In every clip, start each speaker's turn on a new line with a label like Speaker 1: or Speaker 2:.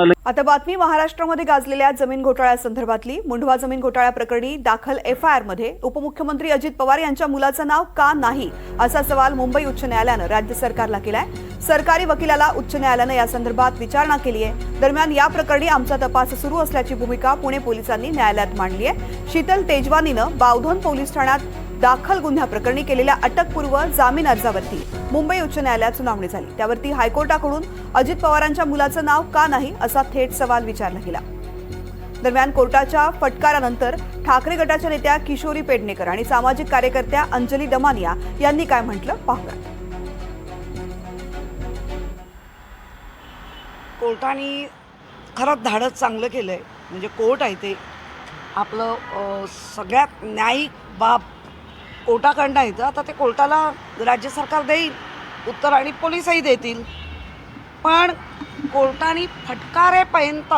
Speaker 1: आता बातमी महाराष्ट्रामध्ये गाजलेल्या जमीन घोटाळ्यासंदर्भातली। मुंढवा जमीन घोटाळ्या प्रकरणी दाखल एफआयआर मध्ये उपमुख्यमंत्री अजित पवार यांच्या मुलाचं नाव का नाही असा सवाल मुंबई उच्च न्यायालयानं राज्य सरकारला केलाय। सरकारी वकिलाला उच्च न्यायालयानं या संदर्भात विचारणा केली आहे। दरम्यान या प्रकरणी आमचा तपास सुरू असल्याची भूमिका पुणे पोलिसांनी न्यायालयात मांडली आहे। शीतल तेजवानीनं बावधन पोलीस ठाण्यात दाखल गुन्ह्याप्रकरणी केलेल्या अटकपूर्व जामीन अर्जावरती मुंबई उच्च न्यायालयात सुनावणी झाली। त्यावरती हायकोर्टाकडून अजित पवारांच्या मुलाचं नाव का नाही असा थेट सवाल विचारला गेला। दरम्यान कोर्टाच्या फटकारानंतर ठाकरे गटाच्या नेत्या किशोरी पेडणेकर आणि सामाजिक कार्यकर्त्या अंजली दमानिया यांनी काय म्हटलं पाहूया।
Speaker 2: कोर्टाने खरंच धाडस चांगलं केलंय। म्हणजे कोर्ट आहे ते आपलं सगळ्यात न्यायिक बाब कोर्टाकडनं येतं। आता ते कोर्टाला राज्य सरकार देईल उत्तर आणि पोलीसही देतील, पण कोर्टाने फटकारेपर्यंत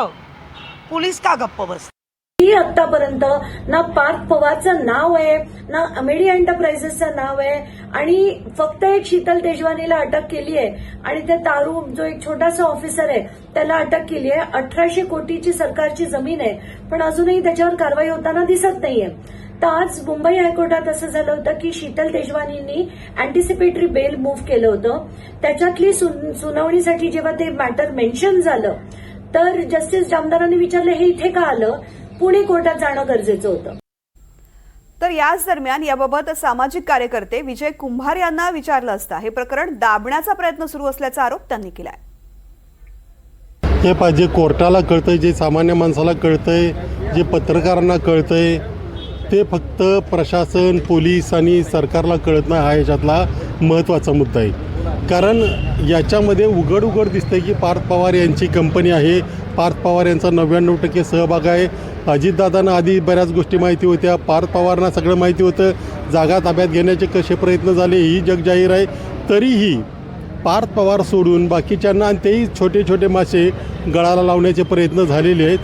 Speaker 2: पोलीस का गप्प बसतात?
Speaker 3: आतापर्यंत ना पार्थ पवारचं नाव आहे ना मीडिया एंटरप्राइजेसचं नाव आहे आणि फक्त एक शीतल तेजवानीला अटक केली आहे आणि ते तारू जो एक छोटासा ऑफिसर आहे त्याला अटक केली आहे। 1800 कोटीची सरकारची जमीन आहे, पण अजूनही त्याच्यावर कारवाई होताना दिसत नाहीये। तर आज मुंबई हायकोर्टात असं झालं होतं की शीतल तेजवानींनी अँटिसिपेटरी बेल मूव्ह केलं होतं। त्याच्यातली सुनावणीसाठी जेव्हा ते मॅटर मेन्शन झालं तर जस्टिस जामदारांनी विचारलं हे इथे का आलं, पुणे कोर्टात जाणं गरजेचं होतं।
Speaker 1: तर याच दरम्यान याबाबत सामाजिक कार्यकर्ते विजय कुंभार यांना विचारलं असता हे प्रकरण दाबण्याचा प्रयत्न सुरू असल्याचा आरोप त्यांनी केलाय।
Speaker 4: हे पाहिजे कोर्टाला कळतंय, जे सामान्य माणसाला कळतंय, जे पत्रकारांना कळतंय ते फक्त प्रशासन पोलीस आणि सरकारला कळत नाही। हा याच्यातला महत्त्वाचा मुद्दा आहे, कारण याच्यामध्ये उघड दिसतंय की पार्थ पवार यांची कंपनी आहे, पार्थ पवार यांचा 99% सहभाग आहे। अजितदादांना आधी बऱ्याच गोष्टी माहिती होत्या, पार्थ पवारांना सगळं माहिती होतं, जागा ताब्यात घेण्याचे कसे प्रयत्न झाले ही जगजाहीर आहे। तरीही पार्थ पवार सोडून बाकीच्यांना आणि तेही छोटे मासे गळाला लावण्याचे प्रयत्न झालेले आहेत।